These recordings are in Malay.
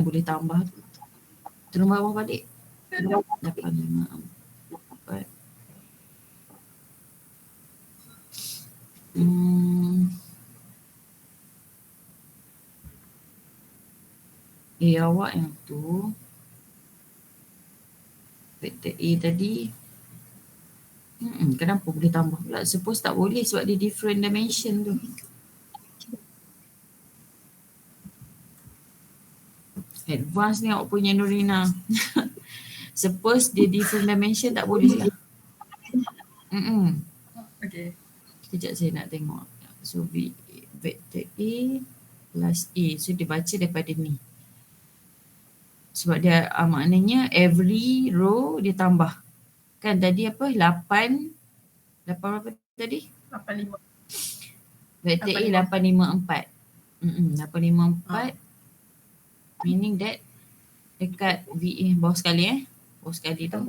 boleh tambah tu. Turun bawah balik. 8, 5, 4. Awak yang tu. Vektor A tadi. Kenapa boleh tambah pula? Suppose tak boleh sebab dia different dimension tu. Advance ni awak punya Nurina. Suppose dia different dimension tak boleh lah. Okay. Sekejap saya nak tengok. So vector A plus A. So dia baca daripada ni. Sebab dia maknanya every row dia tambah. Kan tadi apa? 8 berapa tadi? 85. Vector A 854. 854. Meaning that dekat VA bawah sekali bawah sekali tu.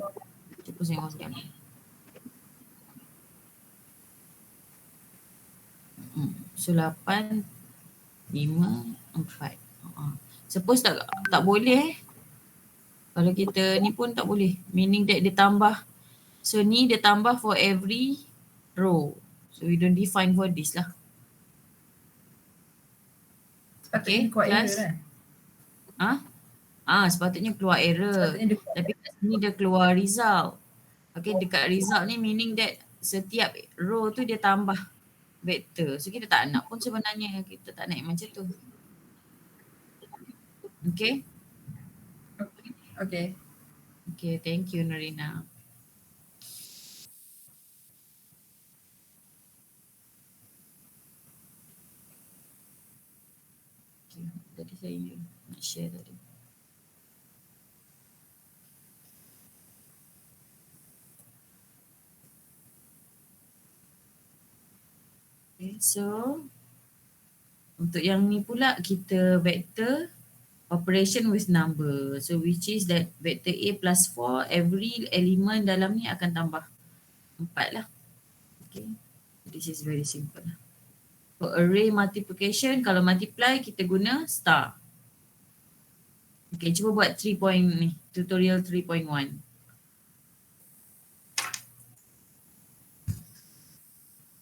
Cuba saya bawah sekali. So 8, 5, 4. Suppose tak boleh kalau kita ni pun tak boleh. Meaning that dia tambah. So ni dia tambah for every row. So we don't define for this lah. Sepatutnya keluar error lah. Sepatutnya keluar error. Tapi kat sini dia keluar result. Okay, dekat result ni meaning that setiap row tu dia tambah vektor. So kita tak nak pun sebenarnya. Kita tak nak macam tu. Okay? Okay. Okay, thank you Nurina. Okay, tadi saya nak share tadi. Okay, so untuk yang ni pula kita vector operation with number. So which is that vector A plus 4, every element dalam ni akan tambah 4 lah. Okay, this is very simple lah. For array multiplication, kalau multiply kita guna star. Okay, cuba buat 3 point ni, tutorial 3.1.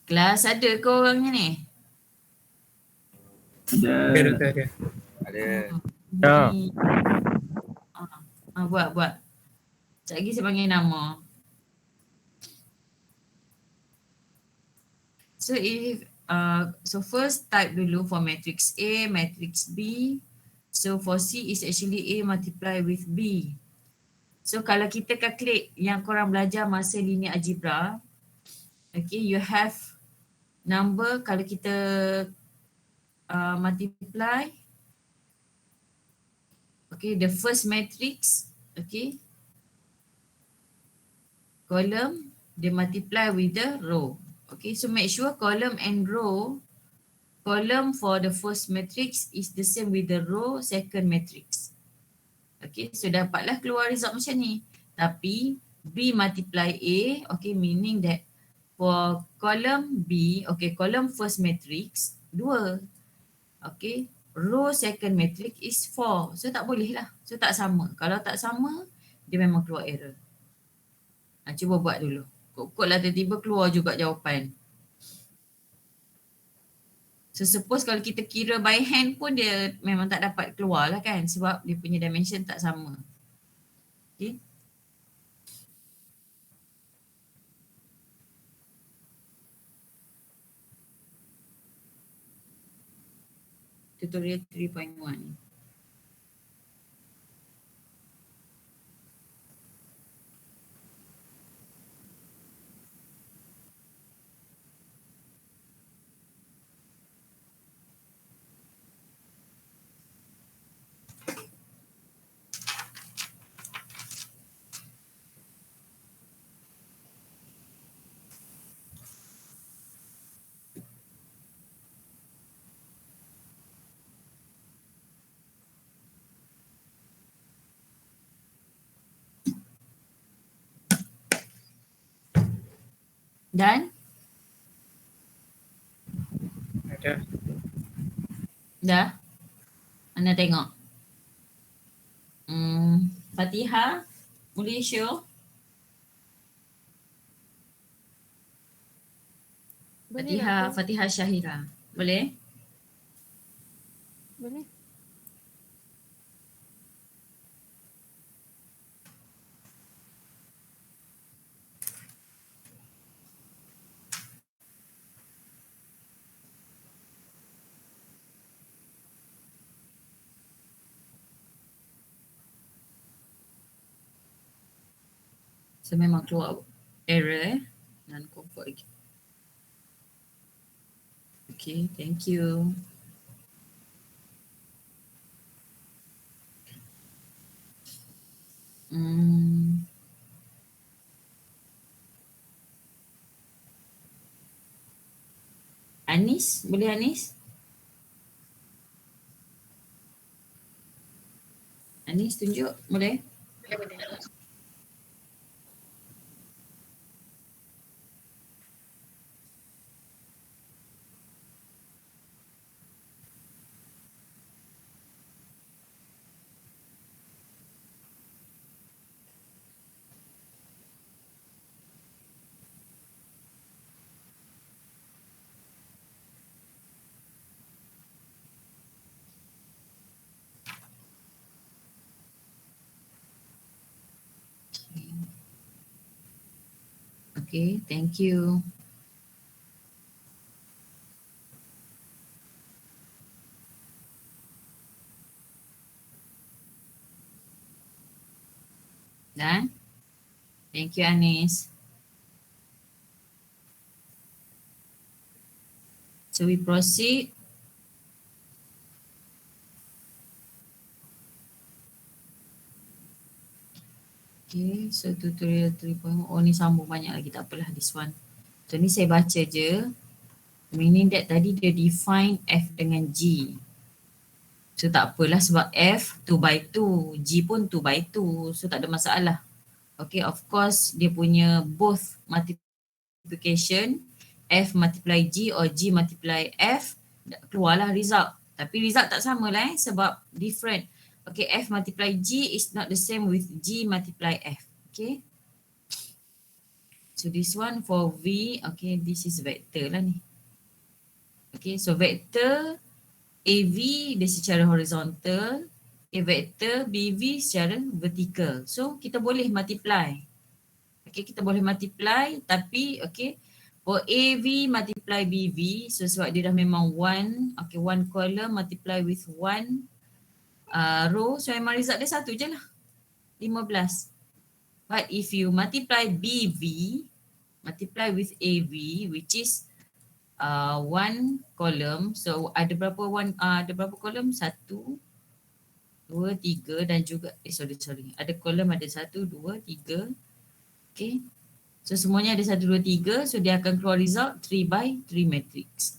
Kelas ada ke orangnya ni? Ada. Ada. Buat. Sekejap lagi saya panggil nama. So so first type dulu for matrix A, matrix B. So for C is actually A multiply with B. So kalau kita calculate yang korang belajar masa linear algebra, okay, you have number kalau kita multiply, okay, the first matrix, okay, column, they multiply with the row. Okay, so make sure column and row, column for the first matrix is the same with the row second matrix. Okay, so dapatlah keluar result macam ni. Tapi B multiply A, okay, meaning that for column B, okay, column first matrix 2. Okay, row second matrix is 4. So tak boleh lah. So tak sama. Kalau tak sama, dia memang keluar error. Cuba buat dulu. Kok lah tiba-tiba keluar juga jawapan. So suppose kalau kita kira by hand pun dia memang tak dapat keluar lah kan. Sebab dia punya dimension tak sama. Okay. Tutorial 3.1. Dan? Ada. Dah? Anda tengok? Fatihah, boleh show? Boleh Fatihah, tak tu? Fatihah Syahira. Boleh? Boleh. So memang keluar error non-comfort lagi. Okay, thank you. Hmm. Anis, boleh Anis? Anis tunjuk, boleh? Okay, thank you. Done? Thank you Anis. So we proceed. Okay, so tutorial 3.0. Oh ni sambung banyak lagi, tak apalah this one. So ni saya baca je. Meaning that tadi dia define F dengan G. So tak apalah sebab F 2 by 2, G pun 2 by 2. So tak ada masalah. Okay, of course dia punya both multiplication, F multiply G or G multiply F, keluarlah result. Tapi result tak sama lah sebab different. Okay, F multiply G is not the same with G multiply F. Okay. So this one for V, okay, this is vector lah ni. Okay, so vector AV dia secara horizontal, vector BV secara vertical. So kita boleh multiply. Okay, kita boleh multiply tapi okay, for AV multiply BV, so sebab dia dah memang one, okay, one column multiply with one row, so memang result dia satu je lah, 15. But if you multiply BV, multiply with AV, which is one column, so ada berapa ada berapa column? 1, 2, 3 dan juga sorry. Ada column ada 1, 2, 3. Okay. So semuanya ada 1, 2, 3. So dia akan keluar result 3 by 3 matrix.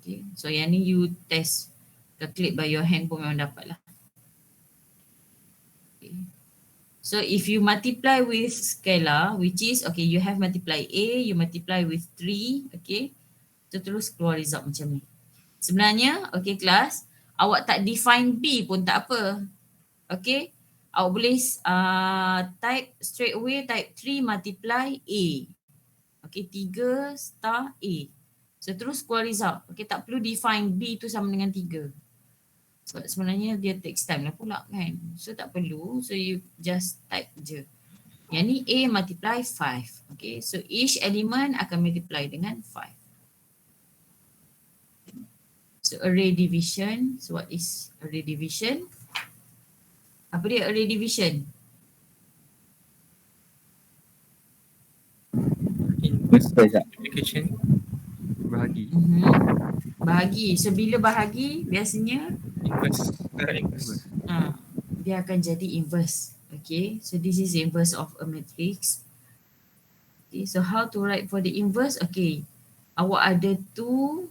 Okay. So yang ni you test. Calculate by your hand pun memang dapat lah. Okay. So if you multiply with scalar, which is, okay, you have multiply A, you multiply with 3, okay. So terus keluar result macam ni. Sebenarnya, okay kelas, awak tak define B pun tak apa. Okay. Awak boleh type straight away, type 3 multiply A. Okay, 3 star A. So terus keluar result. Okay, tak perlu define B tu sama dengan 3. Sebab sebenarnya dia takes time lah pula kan. So tak perlu. So you just type je. Yang ni A multiply 5. Okay, so each element akan multiply dengan 5. So array division. So what is array division? Apa dia array division? Inverse multiplication bahagi. Bahagi. So bila bahagi biasanya Inverse. Inverse. Dia akan jadi inverse. Okay. So this is inverse of a matrix. Okay. So how to write for the inverse? Okay. Awak ada two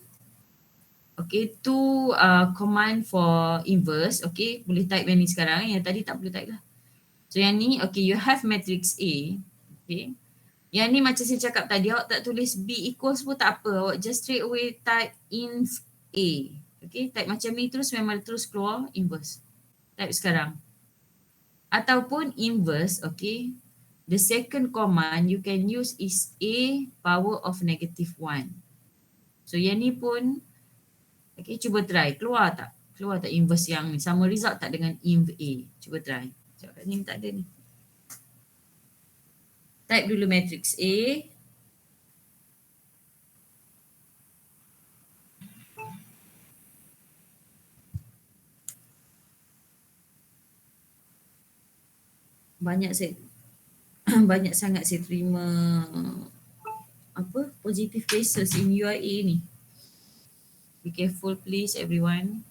command for inverse. Okay. Boleh type yang ni sekarang. Yang tadi tak boleh type lah. So yang ni, okay, you have matrix A. Okay. Yang ni macam saya cakap tadi, awak tak tulis B equals pun tak apa. Awak just straight away type inv A. Okay, type macam ni terus memang terus keluar inverse. Type sekarang. Ataupun inverse, okay. The second command you can use is A power of -1. So yang ni pun, okay, cuba try. Keluar tak? Keluar tak inverse yang ni? Sama result tak dengan inv A? Cuba try. Sekejap, kat ni tak ada ni. Type dulu matrix A. Banyak saya banyak sangat saya terima apa positive cases in UIA ni. Be careful please everyone.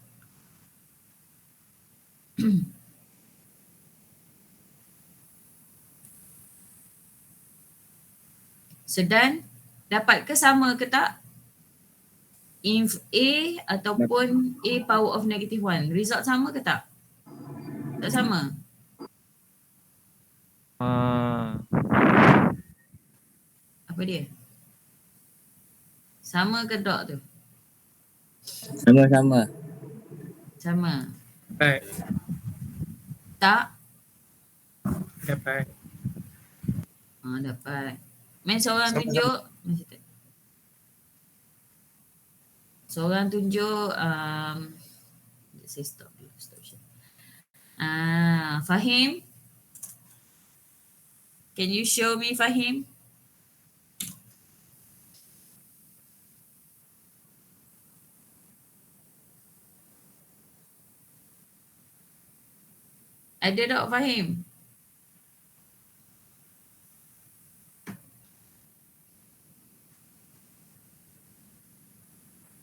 So dan dapat ke sama ke tak? Inv A ataupun A power of -1. Result sama ke tak? Tak sama. Apa dia? Sama ke tak tu? Sama-sama. Sama. Dapat. Tak? Dapat. Dapat. Main seorang Sama. tunjuk. Seorang tunjuk. Saya stop dulu. Stop share. Fahim? Can you show me Fahim? Ada tak Fahim?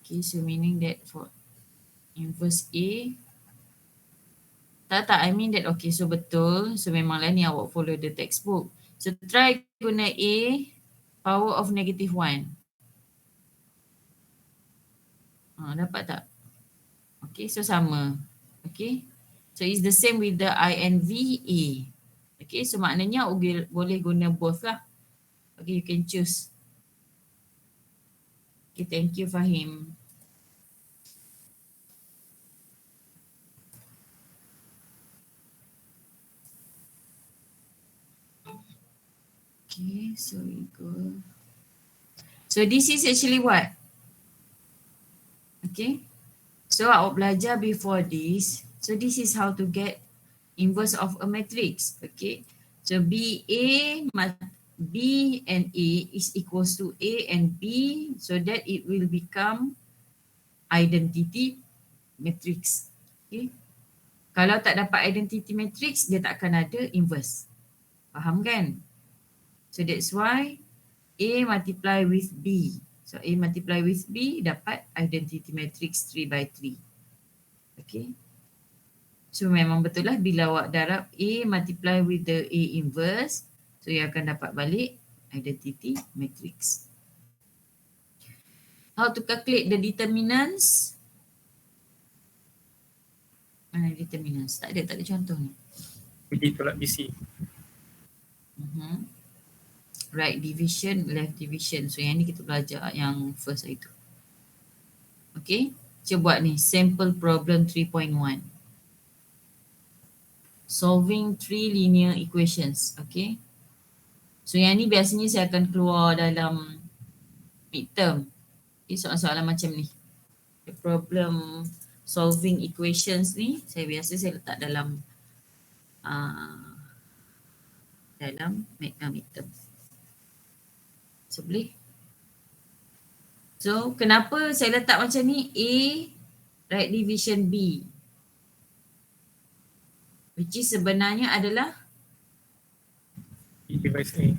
Okay, so meaning that for inverse A. Tak, I mean that okay, so betul. So memanglah ni awak follow the textbook. So try guna A power of -1. Dapat tak? Okay, so sama. Okay. So it's the same with the INVA. Okay, so maknanya boleh guna both lah. Okay, you can choose. Okay, thank you Fahim. Okay, so we go. So this is actually what? Okay. So awak belajar before this. So this is how to get inverse of a matrix. Okay. So B and A is equals to A and B, so that it will become identity matrix. Okay. Kalau tak dapat identity matrix, dia tak akan ada inverse. Faham kan? So that's why A multiply with B. So A multiply with B dapat identity matrix 3 by 3. Okay. So memang betul lah bila awak darab A multiply with the A inverse, so ia akan dapat balik identity matrix. How to calculate the determinants? Mana determinants? Tak ada contoh ni. B tolak BC. Right division, left division. So yang ni kita belajar yang first itu. Okay. Cuba buat ni. Sample problem 3.1. Solving 3 linear equations. Okay. So yang ni biasanya saya akan keluar dalam midterm. Okay, soalan-soalan macam ni. The problem solving equations ni saya letak dalam midterm. So boleh. So kenapa saya letak macam ni? A right division B, which is sebenarnya adalah B divides A.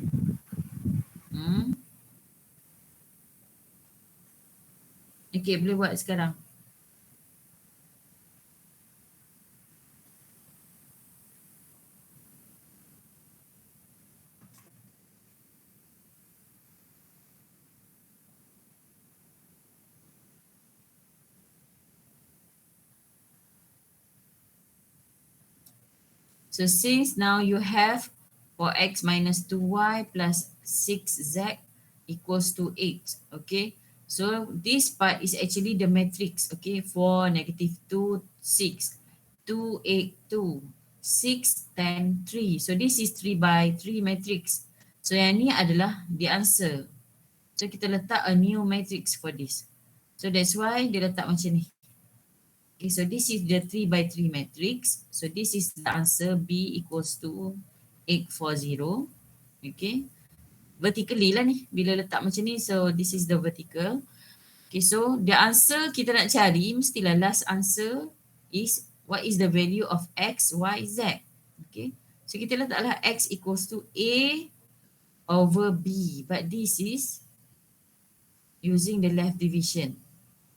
Okay, boleh buat sekarang. So since now you have for x minus 2y plus 6z equals to 8, okay. So this part is actually the matrix, okay, for -2, 6, 2, 8, 2, 6, 10, 3. So this is 3 by 3 matrix. So yang ni adalah the answer. So kita letak a new matrix for this. So that's why dia letak macam ni. Okay, so this is the 3 by 3 matrix. So this is the answer, B equals to 840. Okay. Vertically lah ni. Bila letak macam ni, so this is the vertical. Okay, so the answer kita nak cari, mestilah last answer is what is the value of X, Y, Z. Okay. So kita letaklah X equals to A over B. But this is using the left division.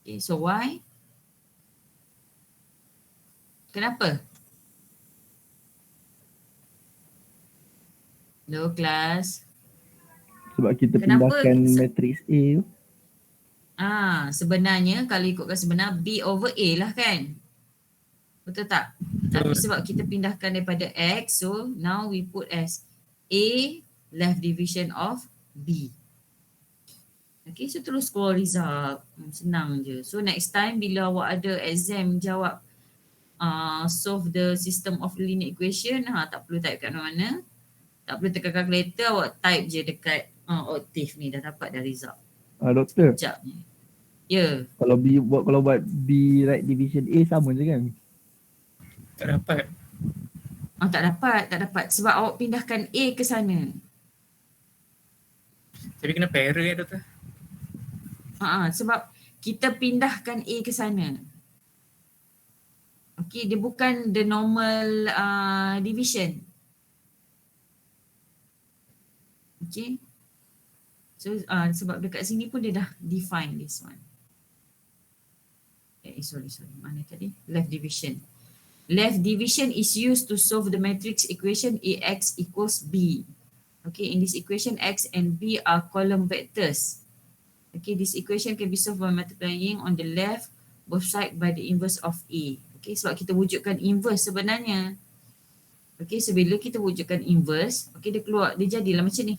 Okay, so why? Kenapa? Hello class. Sebab kita Kenapa? pindahkan matrix A tu. Sebenarnya kalau ikutkan sebenar B over A lah kan? Betul tak? Tapi sebab kita pindahkan daripada X, so now we put as A left division of B. Okay, so terus keluar result. Senang je. So next time bila awak ada exam jawab solve the system of linear equation, tak perlu type kat mana-mana. Tak perlu tekan calculator, awak type je dekat Octave ni, dah dapat dah result. Doktor, Sekejap ni. Ya. kalau buat B right division A sama je kan? Tak dapat. Tak dapat. Sebab awak pindahkan A ke sana. Tapi kena para ya doktor. Sebab kita pindahkan A ke sana. Okay, dia bukan the normal division. Okay. So sebab dekat sini pun dia dah define this one. Sorry. Mana tadi? Left division. Left division is used to solve the matrix equation AX equals B. Okay, in this equation X and B are column vectors. Okay, this equation can be solved by multiplying on the left both sides by the inverse of A. Okay, sebab kita wujudkan inverse sebenarnya. Okay, so bila kita wujudkan inverse, okay, dia jadilah macam ni.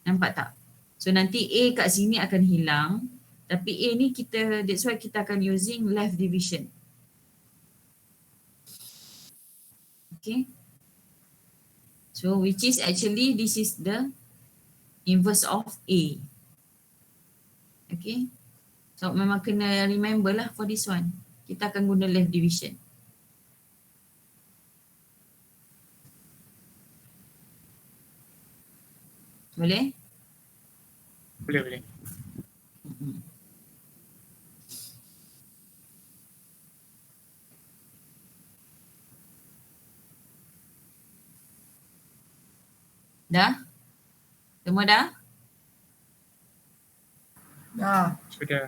Nampak tak? So nanti A kat sini akan hilang. Tapi A ni that's why kita akan using left division. Okay. So which is actually this is the inverse of A. Okay. So memang kena remember lah for this one. Kita akan guna left division. Boleh? Boleh. Dah? Semua dah? Dah. Sudah.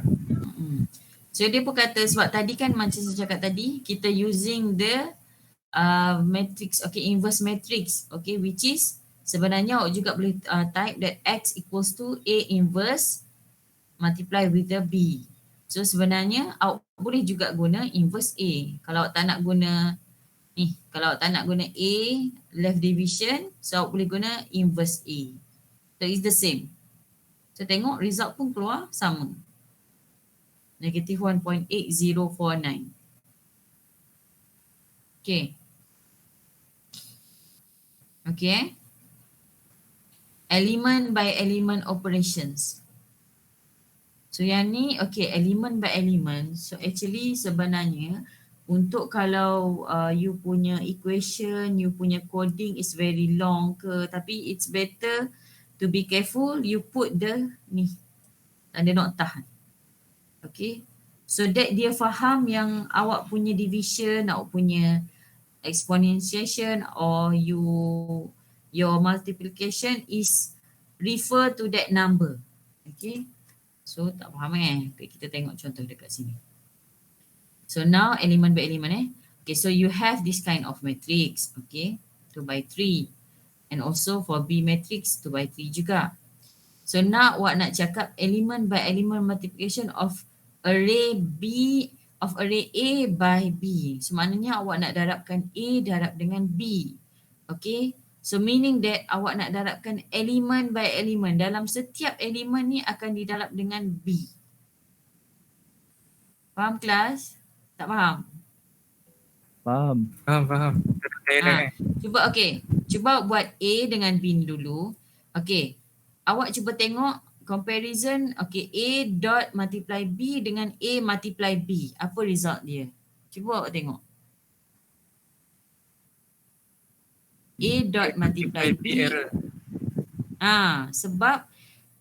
So dia pun kata sebab tadi kan macam saya cakap tadi, kita using the matrix, okay, inverse matrix, okay, which is sebenarnya awak juga boleh type that X equals to A inverse multiply with the B. So sebenarnya awak boleh juga guna inverse A. Kalau awak tak nak guna ni, kalau awak tak nak guna A left division, so awak boleh guna inverse A. So it's the same. So tengok result pun keluar sama. Negative 1.8049. Okay. Okay. Element by element operations. So yang ni, okay, element by element. So actually sebenarnya untuk kalau you punya equation, you punya coding is very long ke, tapi it's better to be careful, you put the ni tanda noktah. Okay. So that dia faham yang awak punya division, awak punya exponentiation or your multiplication is refer to that number. Okay. So tak faham Okay, kita tengok contoh dekat sini. So now element by element Okay, so you have this kind of matrix. Okay. 2 by 3. And also for B matrix 2 by 3 juga. So now awak nak cakap element by element multiplication of array B of array A by B. So maknanya awak nak darabkan A darab dengan B. Okay. So meaning that awak nak darabkan element by element. Dalam setiap elemen ni akan didarab dengan B. Faham kelas? Tak faham? Faham. Faham. Pair Cuba cuba buat A dengan B ni dulu. Okay, awak cuba tengok comparison. Okay, A dot multiply B dengan A multiply B. Apa result dia? Cuba awak tengok. A dot multiply B. error. Sebab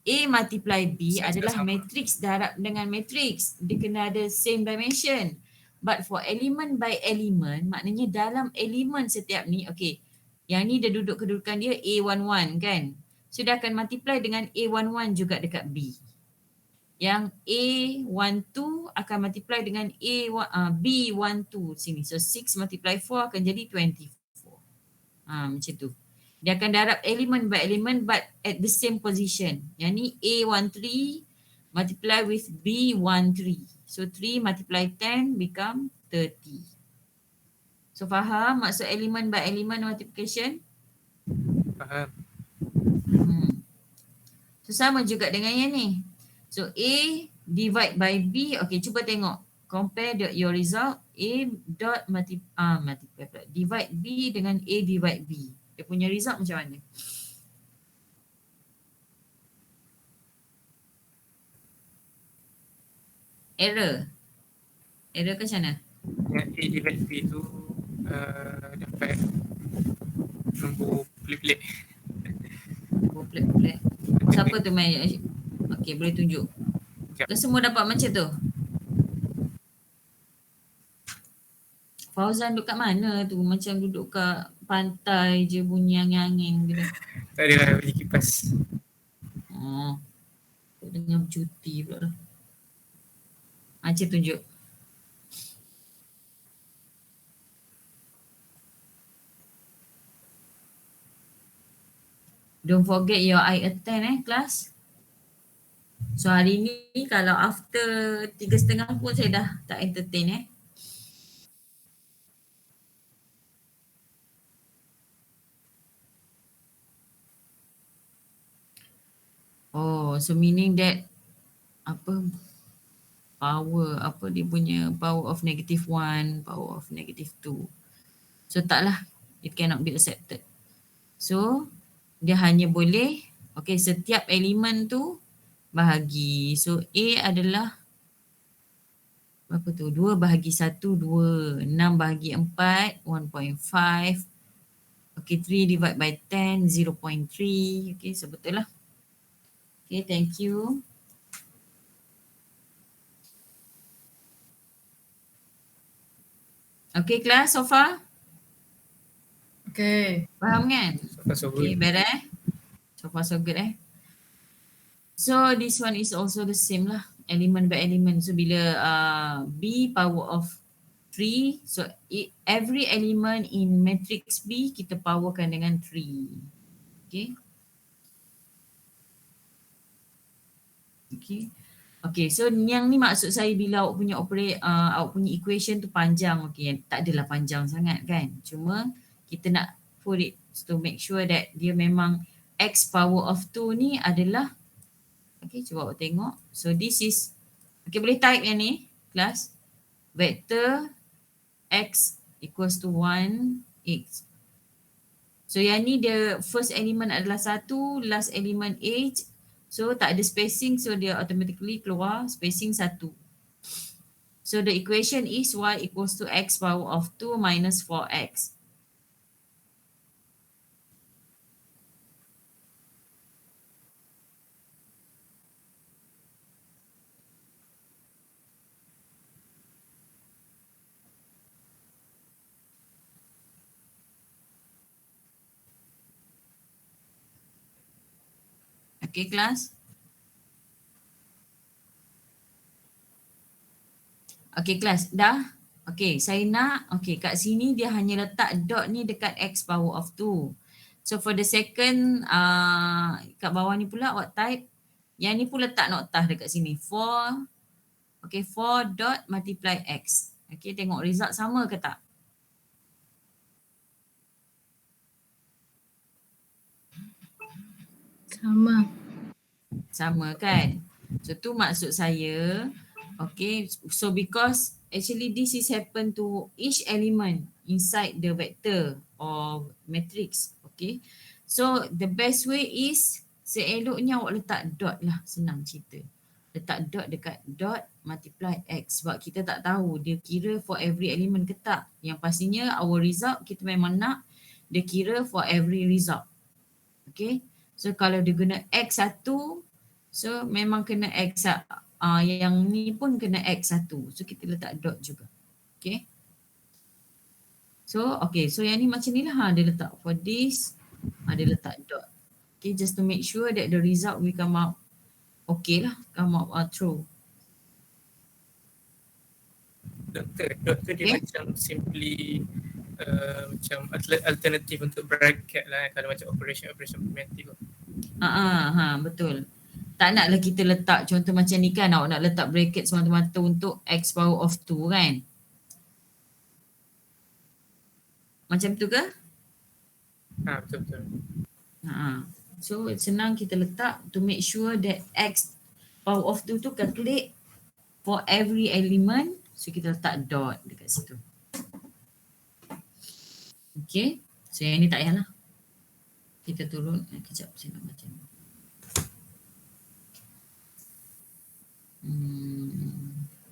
A multiply B Size adalah sama. matrix darab dengan matrix. Dia kena ada same dimension. But for element by element, maknanya dalam elemen setiap ni, okay, yang ni dia duduk kedudukan dia A11 kan. So dia akan multiply dengan A11 juga dekat B. Yang A12 akan multiply dengan B12 sini. So 6 multiply 4 akan jadi 24. Macam tu. Dia akan darab element by element but at the same position. Yang ni A13 multiply with B13. So 3 multiply 10 become 30. So faham maksud element by element multiplication? Faham. So sama juga dengan yang ni. So A divide by B. Okay, cuba tengok. Compare your result. A dot multiply divide B dengan A divide B. Dia punya result macam mana? Error. Error ke macam mana? Yang A divide B tu dapat nombor pelik-pelik. Oh, pelik-pelik. Siapa tu main? Okay, boleh tunjuk. Sekejap. Kita semua dapat macam tu. Fauzan duduk kat mana tu? Macam duduk kat pantai je bunyi angin-angin gitu. Tak adalah bunyi kipas. Oh. Dengar bercuti pula dah. Cik tunjuk. Don't forget your I attend kelas. So hari ni kalau after 3:30 pun saya dah tak entertain Oh, so meaning that power, dia punya power of -1, power of -2. So taklah, it cannot be accepted. So dia hanya boleh, okay, setiap elemen tu bahagi. So A adalah berapa tu? 2 bahagi 1, 2. 6 bahagi 4, 1.5. Okay, 3 divide by 10, 0.3. Okay, so betul lah. Okay, thank you. Okay, kelas so far? Okay. Faham kan? So far so Okay, good. better So far so good So this one is also the same lah. Element by element. So bila B power of 3. So every element in matrix B kita powerkan dengan 3. Okay. Okay, so yang ni maksud saya bila awak punya awak punya equation tu panjang. Okay, tak adalah panjang sangat kan. Cuma kita nak put it to make sure that dia memang x power of 2 ni adalah, okay, cuba awak tengok. So this is, okay, boleh type yang ni kelas. Vector x equals to 1 x. So yang ni dia first element adalah 1, last element h. So tak ada spacing, so dia automatically keluar spacing 1. So the equation is y equals to x power of 2 minus 4x. Okay, kelas? Okay, kelas. Dah? Okay, saya nak, okay, kat sini dia hanya letak dot ni dekat x power of 2. So for the second, kat bawah ni pula awak type, yang ni pun letak noktah dekat sini. 4, okay, 4 dot multiply x. Okay, tengok result sama ke tak? Sama kan? So tu maksud saya, okay, so because actually this is happen to each element. inside the vector or matrix. Okay. So the best way is seeloknya awak letak dot lah, senang cerita. Letak dot dekat dot multiply x sebab kita tak tahu dia kira for every element ke tak. Yang pastinya our result kita memang nak dia kira for every result. Okay. So kalau dia guna x1, so memang kena x, yang ni pun kena x1. So kita letak dot juga. Okay. So okay, so yang ni macam ni lah, dia letak for this, dia letak dot. Okay, just to make sure that the result will come out okay lah, come out true. Doktor, dot tu dia Okay. macam simply macam alternatif untuk bracket lah kalau macam operation primitive. Betul. Tak naklah kita letak contoh macam ni kan, awak nak letak bracket semata-mata untuk x power of 2 kan. Macam tu ke? Betul. So senang kita letak to make sure that x power of 2 tu calculate for every element. So kita letak dot dekat situ. Okay. So yang ni tak payahlah. Kita turun. Kejap saya nak macam ni.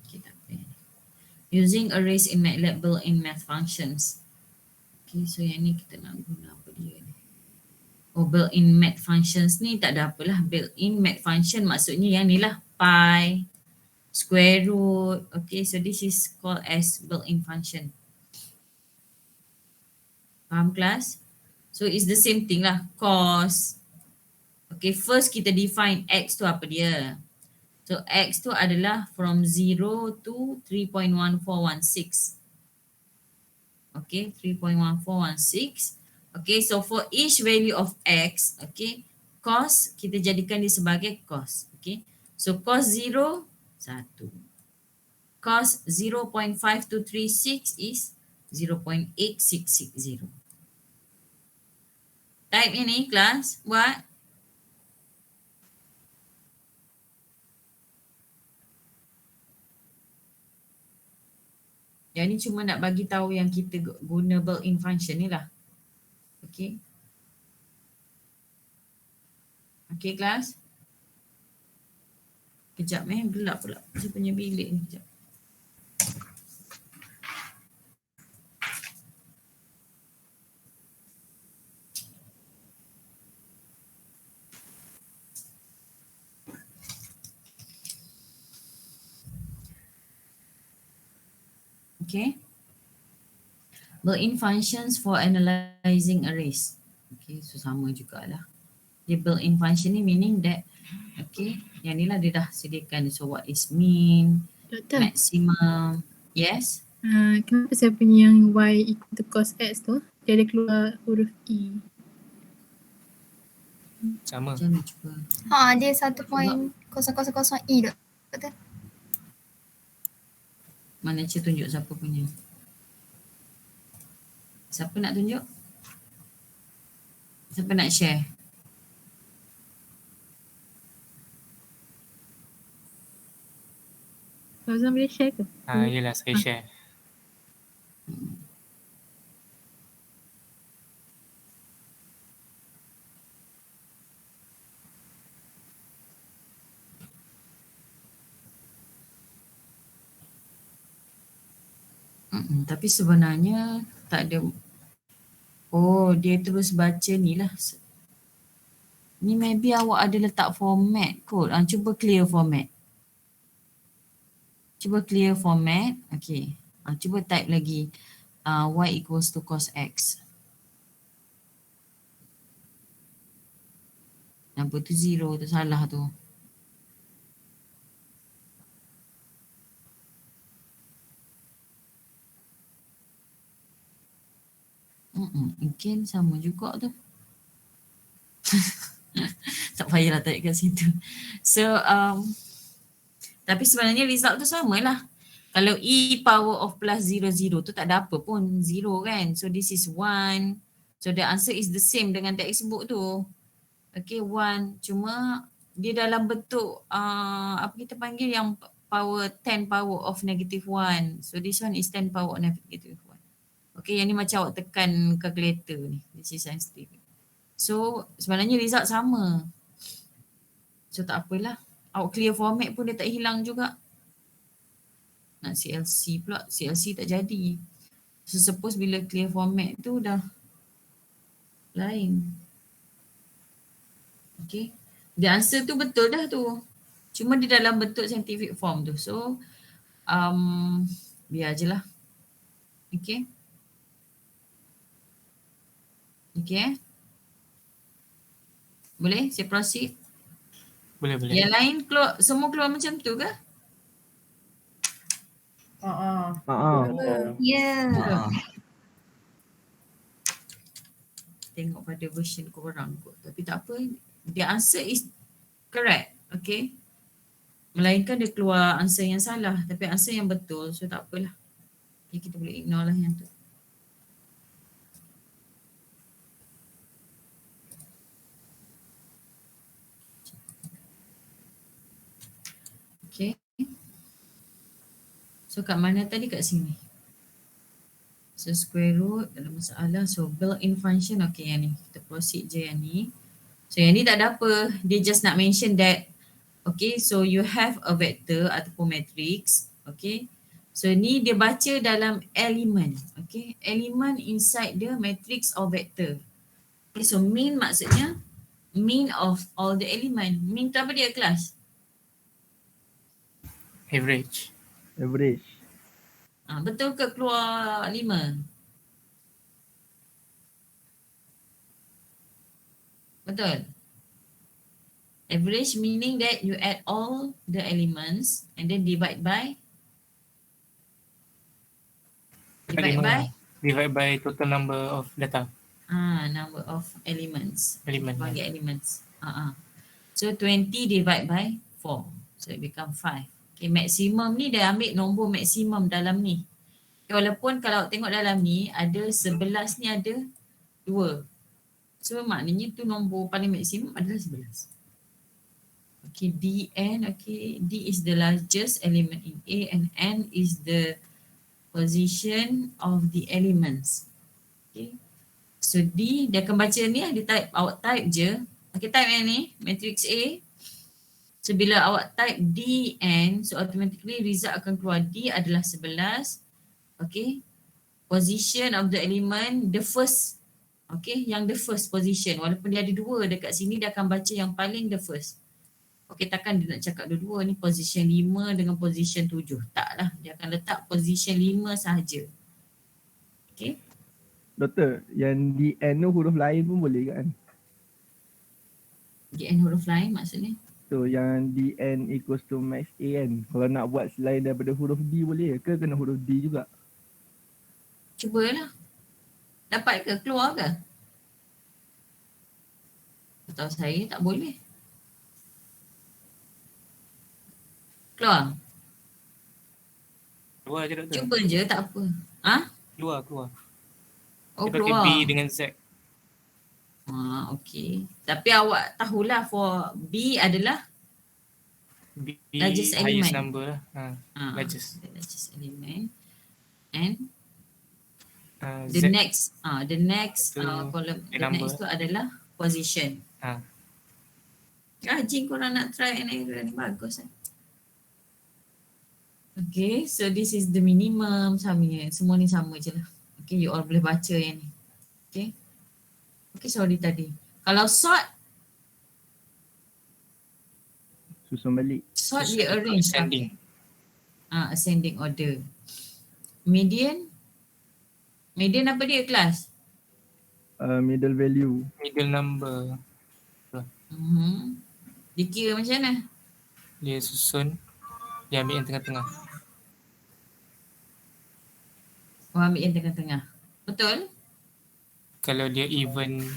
Okay, tak payah. Using arrays in MATLAB built-in math functions. Okay, so yang ni kita nak guna apa dia ni? Built-in math functions ni tak ada apalah. Built-in math function maksudnya yang ni lah. Pi, square root. Okay, so this is called as built-in function. Faham kelas? So it's the same thing lah. Cos. Okay, first kita define x tu apa dia. So x tu adalah from 0 to 3.1416. Okay, 3.1416. Okay, so for each value of x, okay, cos kita jadikan dia sebagai cos. Okay, so cos 0, 1. Cos 0.5236 is 0.8660. Type ini kelas, buat. Yang ni cuma nak bagi tahu yang kita guna built-in function ni lah. Okay. Okay kelas. Kejap gelap pula saya punya bilik ni, kejap. Okay. Built-in functions for analyzing arrays. Okay, so sama jugalah. Dia built-in function ni meaning that, okay, yang ni lah dia dah sediakan. So what is mean, Doktor, maximum, yes. kenapa saya punya yang y equal to cos x tu, dia ada keluar huruf E? Sama. Macam mana cuba? Dia 1.000E doktor. Mana Cik tunjuk siapa punya? Siapa nak tunjuk? Siapa nak share? Fauzan boleh share ke? Yelah saya share. Tapi sebenarnya tak ada. Oh, dia terus baca ni lah. Ni maybe awak ada letak format kot. Cuba clear format. Cuba clear format. Okay. Cuba type lagi. Y equals to cos x. Apa tu 0 tu, salah tu. Mungkin sama juga tu. Tak payahlah type kat situ. So, tapi sebenarnya result tu sama lah. Kalau e power of plus 0, 0 tu tak ada apa pun. 0 kan. So this is 1. So the answer is the same dengan textbook tu. Okay, 1. Cuma dia dalam bentuk, apa kita panggil yang power 10 power of negative 1. So this one is 10 power of negative 1. Okay, yang ni macam awak tekan calculator ni. This is scientific. So sebenarnya result sama. So tak apalah. Awak clear format pun dia tak hilang juga. Nak CLC pula. CLC tak jadi. So suppose bila clear format tu dah lain. Okay. The answer tu betul dah tu. Cuma di dalam bentuk scientific form tu. So biar je lah. Okay. Okay. Boleh saya proceed? Boleh. Yang lain keluar, semua keluar macam tu ke? Ya. Tengok pada version korang kot. Tapi tak apa. The answer is correct. Okay. Melainkan dia keluar answer yang salah. Tapi answer yang betul. So tak apalah. Okay, kita boleh ignore lah yang tu. Okay. So kat mana tadi? Kat sini. So square root dalam masalah. So built-in function. Okay yang ni. Kita proceed je yang ni. So yang ni tak ada apa. Dia just nak mention that. Okay, so you have a vector ataupun matrix. Okay. So ni dia baca dalam element. Okay. Element inside the matrix or vector. Okay, so mean maksudnya mean of all the element. Mean tu apa dia kelas? Average. Betul ke keluar 5? Betul. Average meaning that you add all the elements and then divide by Divide by total number of data. Number of elements. Element. Bagi elements. So 20 divide by 4. So it become 5. Okay, maksimum ni dia ambil nombor maksimum dalam ni. Okay, walaupun kalau tengok dalam ni ada 11 ni ada 2. So maknanya tu nombor paling maksimum adalah 11. Okay, Dn, okay, D is the largest element in A and N is the position of the elements. Okay, so D dia akan baca ni, dia type, awak type je. Okay, type yang ni, matrix A. So bila awak type Dn, so automatically result akan keluar D adalah 11. Okay, position of the element, the first. Okay, yang the first position. Walaupun dia ada 2 dekat sini, dia akan baca yang paling the first. Okay, takkan dia nak cakap dua-dua ni position 5 dengan position 7. Taklah, dia akan letak position 5 sahaja. Okay. Doktor, yang DN tu huruf lain pun boleh kan? Dn huruf lain maksudnya? So yang DN equals to max A kan? Kalau nak buat selain daripada huruf D boleh ke kena huruf D juga? Cubalah. Dapat ke? Keluar ke? Tahu saya tak boleh. Keluar? Keluar je doktor. Cuba je tak apa. Keluar. Oh, Dia pakai keluar. B dengan Z. Okay. Tapi awak tahulah for B adalah B largest highest element. number lah. Largest. The largest element. And Z. the next Tu column, the number. next tu adalah position. Rajin korang nak try and error ni, bagus eh. Okay, so this is the minimum samanya. Semua ni sama je lah. Okay, you all boleh baca yang ni. Okay. Okay, sorry tadi. Kalau sort Susun balik. Sort dia arrange Ascending. Ascending order. Median apa dia kelas? Middle value. Middle number. Dia kira macam mana? Dia susun. Dia ambil yang tengah-tengah. Ambil yang tengah-tengah. Betul? Kalau dia even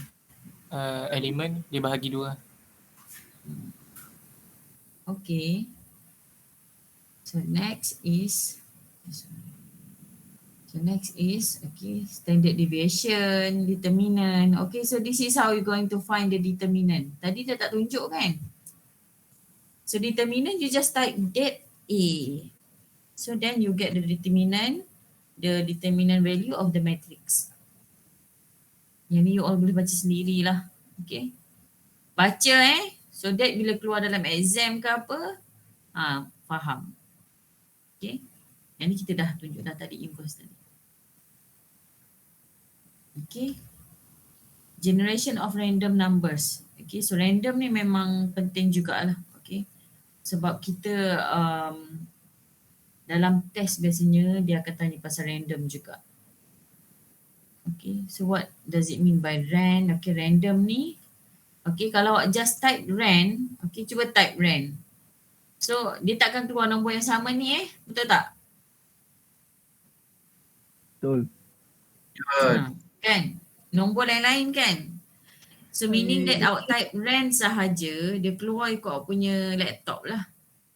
element, dia bahagi 2. Okay. So next is okay, standard deviation, determinant. Okay, so this is how you're going to find the determinant. Tadi dia tak tunjuk kan? So determinant, you just type det A. So then you get the determinant. the determinant value of the matrix. Yang ni you all boleh baca sendirilah. Okay. Baca so that bila keluar dalam exam ke apa, faham. Okay. Yang ni kita dah tunjuk dah tadi, inverse tadi. Okay. Generation of random numbers. Okay, so random ni memang penting jugalah. Okay. Sebab kita dalam test biasanya dia akan tanya pasal random juga. Okay, so what does it mean by rand? Okay, random ni, okay, kalau just type rand, okay, cuba type rand. So, dia takkan keluar nombor yang sama ni betul tak? Betul. Kan? Nombor lain-lain kan? So, meaning that awak type rand sahaja, dia keluar ikut awak punya laptop lah.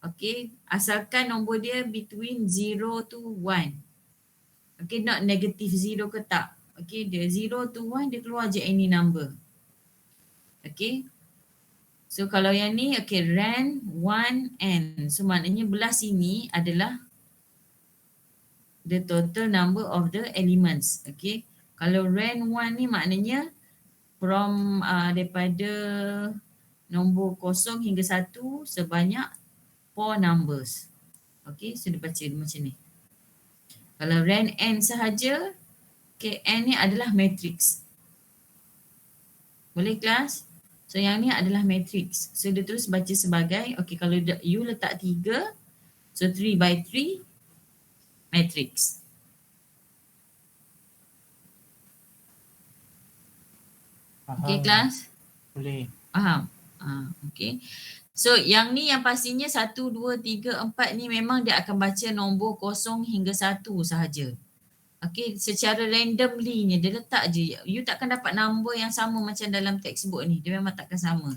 Okay, asalkan nombor dia between 0 to 1. Okay, not negative 0 ke tak. Okay, dia 0 to 1 dia keluar je any number. Okay. So kalau yang ni, okay, rand 1n. So maknanya belah sini adalah the total number of the elements. Okay. Kalau rand 1 ni maknanya from daripada nombor 0 hingga 1 sebanyak 4 numbers. Okay, so dia baca macam ni. Kalau rand n sahaja, okay, n ni adalah matrix. Boleh kelas? So yang ni adalah matrix. So dia terus baca sebagai, okay, kalau you letak 3, so 3 by 3 matrix. Okay kelas? Boleh. Faham? Okay. So yang ni yang pastinya 1, 2, 3, 4 ni memang dia akan baca nombor 0 hingga 1 sahaja. Okay, secara randomly ni dia letak je. You takkan dapat number yang sama macam dalam textbook ni. Dia memang takkan sama.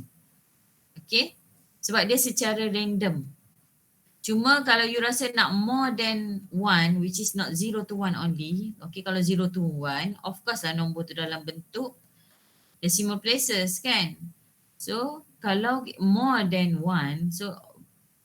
Okay, sebab dia secara random. Cuma kalau you rasa nak more than 1, which is not 0 to 1 only. Okay, kalau 0 to 1, of course lah nombor tu dalam bentuk decimal places kan. So, kalau more than 1, so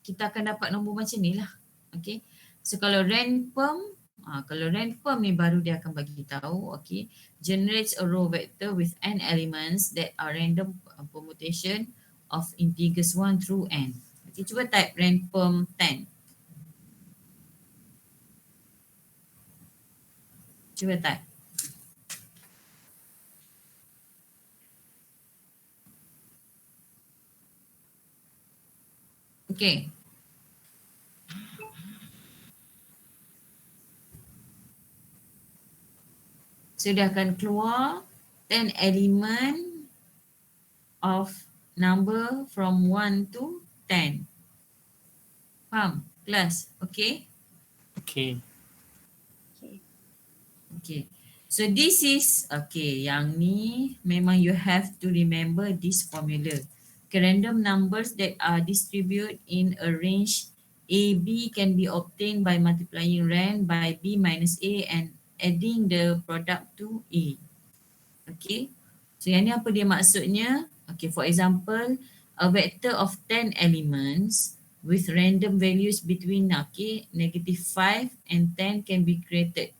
kita akan dapat nombor macam ni lah. Okay, so kalau random, kalau random ni baru dia akan bagi tahu, okay, generates a row vector with n elements that are random permutation of integers 1 through n. Okay, cuba type random 10. Cuba type. Okay. So dia akan keluar 10 element of number from 1 to 10. Faham? Kelas? Okay? Okay. Okay. So this is, okay, yang ni memang you have to remember this formula. Okay, random numbers that are distributed in a range AB can be obtained by multiplying rand by B minus A and adding the product to A. Okay. So yang ni apa dia maksudnya? Okay, for example, a vector of 10 elements with random values between negative 5 and 10 can be created.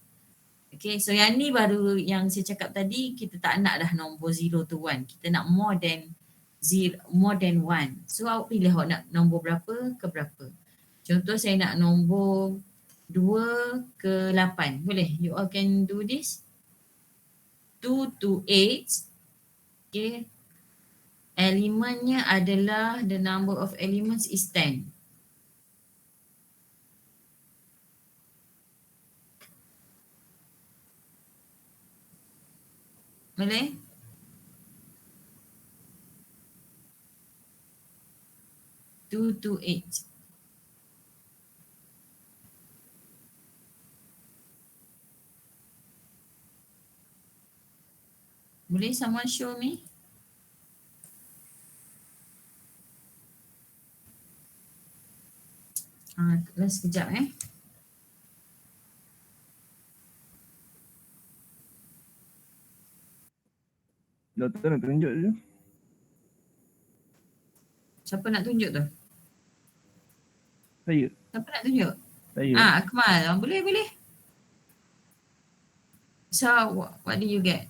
Okay, so yang ni baru yang saya cakap tadi, kita tak nak dah nombor 0 to 1. Kita nak more than 1. So awak pilih awak nak nombor berapa ke berapa. Contoh saya nak nombor 2 ke 8. Boleh? You all can do this. 2 to 8. Okay. Elemennya adalah, the number of elements is 10. Boleh? Two to 8. Boleh someone show me? Kelas sekejap Doktor nak tunjuk je. Siapa nak tunjuk tu? Saya. Siapa nak tunjuk? Saya. Akmal. Boleh. So what do you get?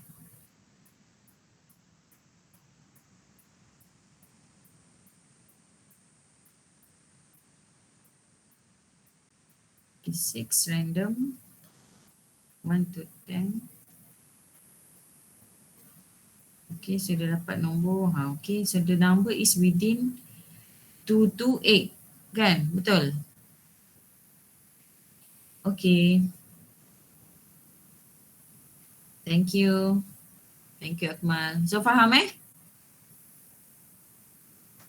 Okay, 6 random. 1 to 10. Okay, so dah dapat nombor. Okay, so the number is within 2 to 8. Kan? Betul? Okay. Thank you. Thank you Akmal. So faham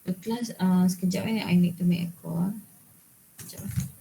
The class, sekejap I need to make a call. Sekejap.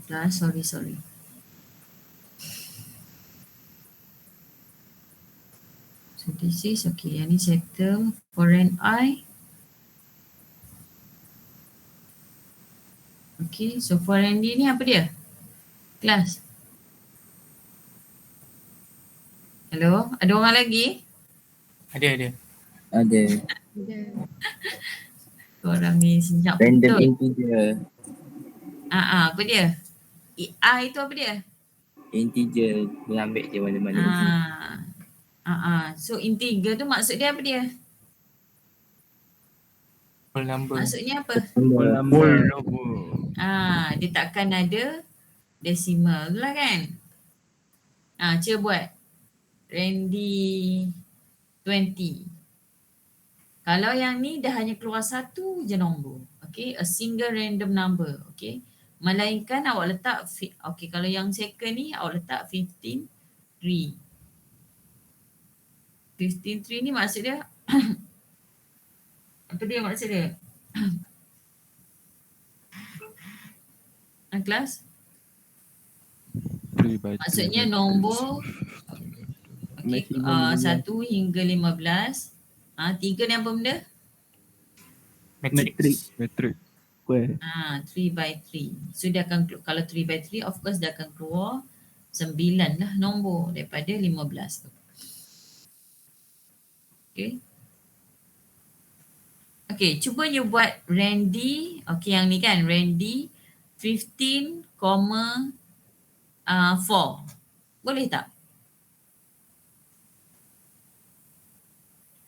Class, sorry. So this is okay. Yang ni settle for an I. Okay, so for an D ni apa dia? Kelas. Hello, ada orang lagi? Ada. Ada. Korang ni senyap Random betul. integer. Apa dia? I tu apa dia? Integer. Dia ambil je mana-mana. So integer tu maksud dia apa dia? Whole number. Maksudnya apa? Whole number. Dia takkan ada decimal lah kan? Cuba buat. Randy 20. Kalau yang ni dah hanya keluar satu je nombor. Okay, a single random number. Okay, melainkan awak letak, okay, kalau yang second ni awak letak 15, 3. 15, 3 ni maksud dia apa dia maksud dia? Kelas? Maksudnya nombor okay, 1 hingga 15. 3 ni apa benda? Matrix. Square. 3 by 3. So dia akan, kalau 3 by 3 of course dia akan keluar 9 lah nombor daripada 15 tu. Okay, cuba you buat Randy. Okay, yang ni kan Randy 15, 4. Boleh tak?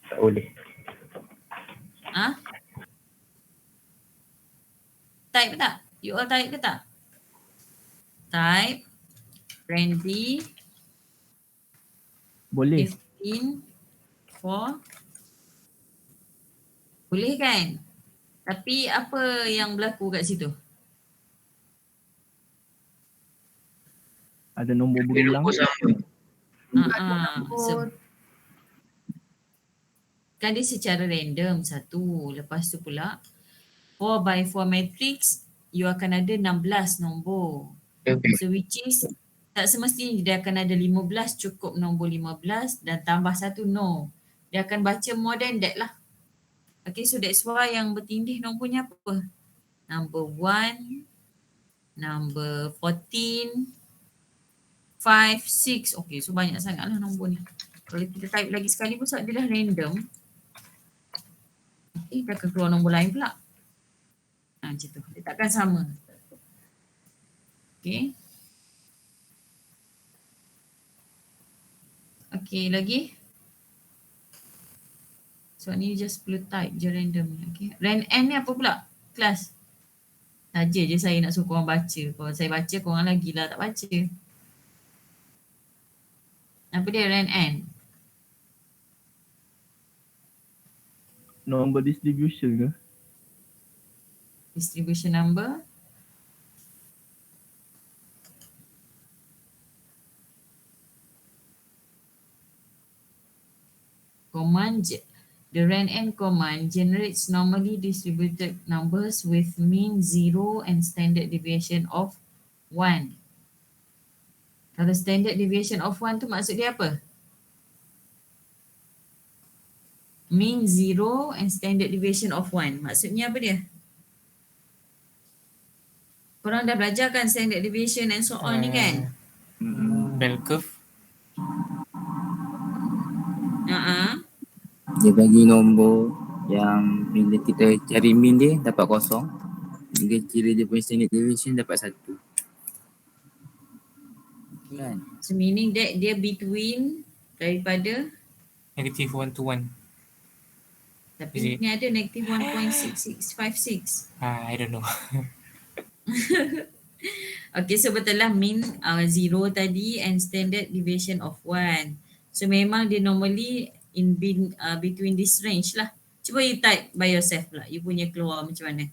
Tak boleh. Type tak? You all type ke tak? Type Randy Boleh. 15, 4. Boleh kan? Tapi apa yang berlaku kat situ? Ada nombor berulang. Kan dia secara random satu. Lepas tu pula 4 by 4 matrix you akan ada 16 nombor. So which is tak semestinya dia akan ada 15, cukup nombor 15 dan tambah satu, no. Dia akan baca more than that lah. Okay, so that's why yang bertindih nombornya apa? Number 1, number 14, 5, 6. Okay, so banyak sangat lah nombor ni. Kalau kita type lagi sekali pun sebab dia dah random. Okay, dia akan keluar nombor lain pula. Macam tu. Dia takkan sama. Okay. Okay, lagi. So ni just perlu type je random ni. Okay. N ni apa pula? Kelas. Saja je saya nak suruh korang baca. Kalau saya baca korang lagi lah tak baca. Apa dia ran N? Number distribution ke? Distribution number. The ran N command generates normally distributed numbers with mean 0 and standard deviation of 1. Kalau standard deviation of 1 tu maksud dia apa? Mean 0 and standard deviation of 1. Maksudnya apa dia? Korang dah belajar kan standard deviation and so on ni kan? Bell curve. Dia bagi nombor yang bila kita cari mean dia dapat kosong. Dia kira dia punya standard deviation dapat 1. Kan? So meaning that dia between daripada Negative 1 to 1. tapi Is it? ni ada negative 1.6656. I don't know. Okay, so betul lah mean 0 tadi and standard deviation of 1. So memang dia normally between this range lah. Cuba you type by yourself lah. You punya keluar macam mana.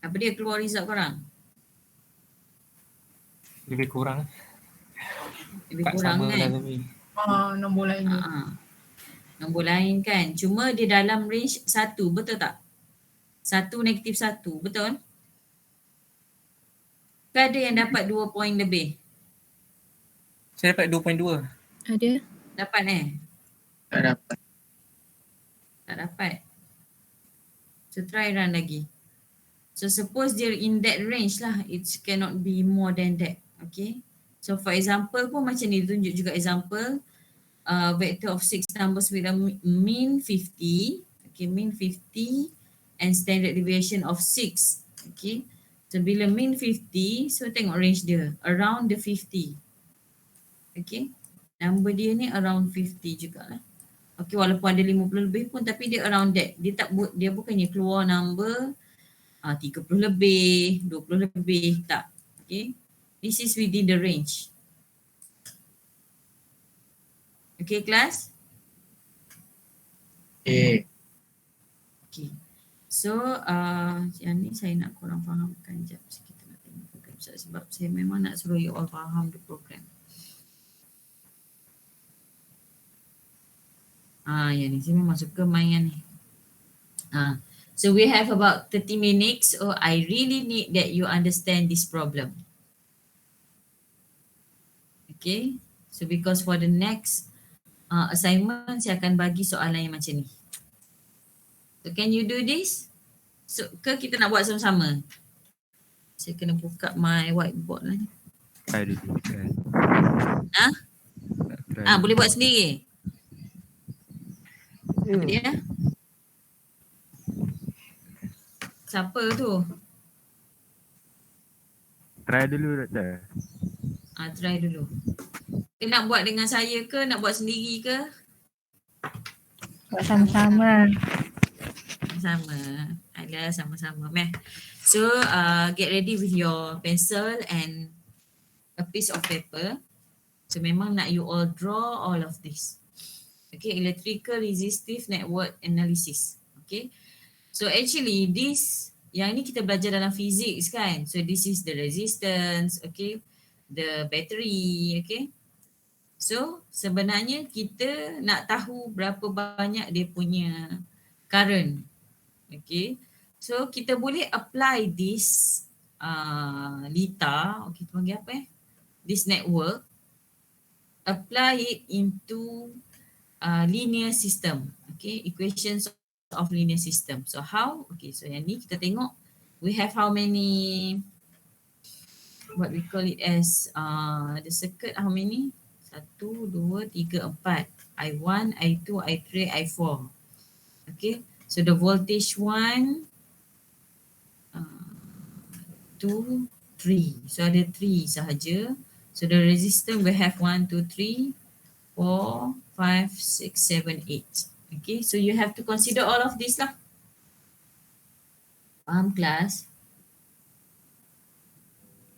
Apa dia keluar result korang? Lebih kurang. Lebih Tak kurang sama kan? lah tapi. Nombor lain tu. Nombor lain kan. Cuma dia dalam range 1, betul tak? 1 negatif 1, betul? Ke ada yang dapat 2 point lebih? Saya dapat 2.2. Ada. Dapat Tak dapat. Tak dapat. So try run lagi. So suppose dia in that range lah. It cannot be more than that. Okay. So for example pun macam ni. Tunjuk juga example. Vector of 6 numbers with a mean 50. Okay. Mean 50 and standard deviation of 6. Okay. So bila mean 50. So tengok range dia. Around the 50. Okay. Number dia ni around 50 jugalah. Okay, walaupun ada 50 lebih pun tapi dia around that. Dia bukannya keluar number 30 lebih, 20 lebih, tak. Okay. This is within the range. Okay, class? Okay. Okay. So, yang ni saya nak korang fahamkan sekejap. Kita nak tengok program sebab saya memang nak suruh you all faham the program. Yang ni saya memang suka main yang ni. So we have about 30 minutes. So I really need that you understand this problem. Okay. So because for the next assignment, saya akan bagi soalan yang macam ni. So can you do this? So ke kita nak buat sama-sama? Saya kena buka my whiteboard lah ni. Try dulu kan. Boleh buat sendiri? Apa dia? Siapa tu? Try dulu doktor. Try dulu. Dia nak buat dengan saya ke? Nak buat sendiri ke? Buat sama-sama. Sama. Ada sama-sama. Meh. So get ready with your pencil and a piece of paper. So memang nak you all draw all of this. Okay, electrical resistive network analysis. Okay. So actually this, yang ni kita belajar dalam physics kan. So this is the resistance, okay. The battery, okay. So sebenarnya kita nak tahu berapa banyak dia punya current. Okay. So kita boleh apply this LITA, okay, kita panggil apa This network. apply it into linear system. Okay, equations of linear system. So how? Okay, so yang ni kita tengok we have how many, what we call it as the circuit, how many? 1, 2, 3, 4. I1, I2, I3, I4. Okay, so the voltage 1, 2, 3. So ada 3 sahaja. So the resistance we have 1, 2, 3, 4, 5, 6, 7, 8. Okay, so you have to consider all of this lah. Faham kelas?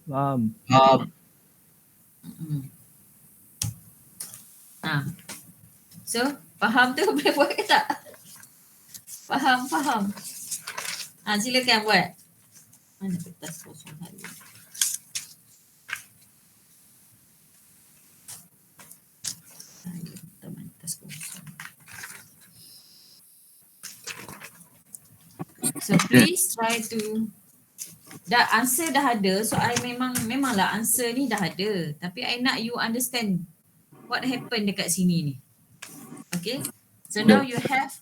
Faham. So faham tu boleh buat ke tak? Faham. Silakan buat. Mana kertas kosong tadi? Saya teman kertas kosong. So please try to, answer dah ada. So I memanglah answer ni dah ada. Tapi I nak you understand what happened dekat sini ni. Okay. So now you have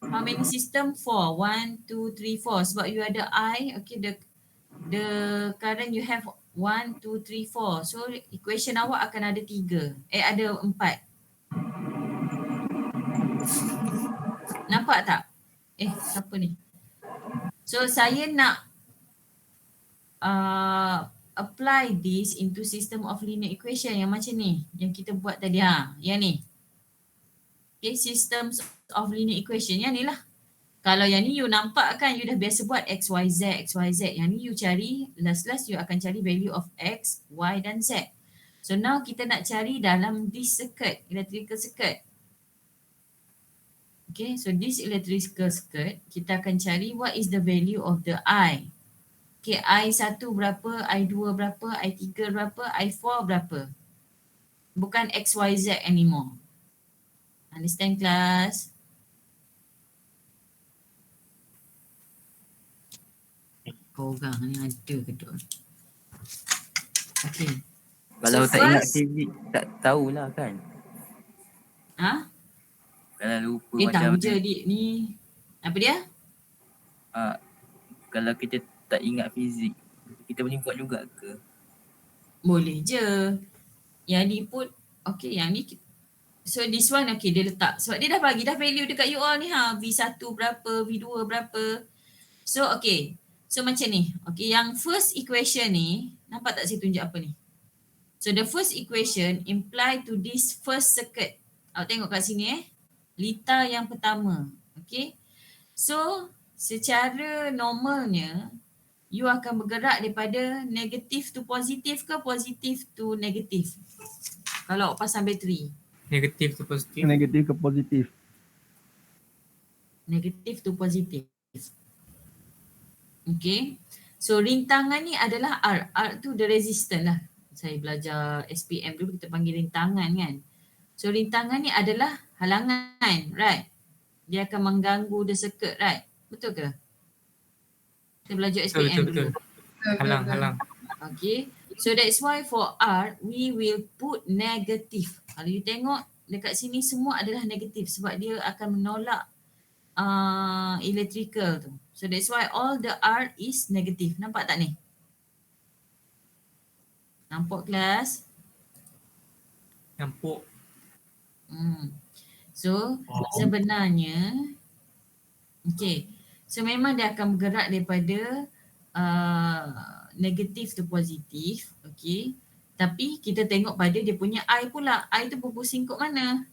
how many system? 4. 1, 2, 3, 4. Sebab you ada I. Okay. The current you have 1, 2, 3, 4. So equation awak akan ada 3. Ada 4. Nampak tak? Siapa ni? So saya nak apply this into system of linear equation yang macam ni. Yang kita buat tadi. Yang ni. Okay, systems of linear equation. Yang ni lah. Kalau yang ni you nampak kan, you dah biasa buat X, Y, Z, X, Y, Z. Yang ni you cari, last you akan cari value of X, Y dan Z. So now kita nak cari dalam this circuit, electrical circuit. Okay, so this electrical circuit, kita akan cari what is the value of the I. Okay, I1 berapa, I2 berapa, I3 berapa, I4 berapa. Bukan X, Y, Z anymore. Understand class? Korang ni ada ke tak? Okay. Kalau So tak ingat first- fizik, tak tahulah kan. Kalau lupa Tahu macam je dik ni. Apa dia? kalau kita tak ingat fizik, kita boleh buat juga ke? Boleh je. Yang ni pun, okay yang ni. So this one okay dia letak. Sebab dia dah bagi dah value dekat you all ni V1 berapa, V2 berapa. So okay. So macam ni. Okay, yang first equation ni, nampak tak saya tunjuk apa ni? So the first equation imply to this first circuit. Awak tengok kat sini Lita yang pertama. Okay. So secara normalnya, you akan bergerak daripada negatif to positif ke positif to negatif. Kalau awak pasang bateri. Negatif tu positif. Negatif ke positif? Negatif to positif. Okay. So rintangan ni adalah R. R tu the resistance lah. Saya belajar SPM dulu kita panggil rintangan kan. So rintangan ni adalah halangan, right? Dia akan mengganggu the circuit, right? Betul ke? Kita belajar SPM dulu. Halang. Okay. So that's why for R, we will put negative. Kalau you tengok dekat sini semua adalah negatif sebab dia akan menolak electrical tu. So that's why all the R is negative. Nampak tak ni? Nampak kelas? Nampak. So sebenarnya okay. So memang dia akan bergerak daripada negatif to positif. Okay. Tapi kita tengok pada dia punya I pula. I tu berpusing kat mana?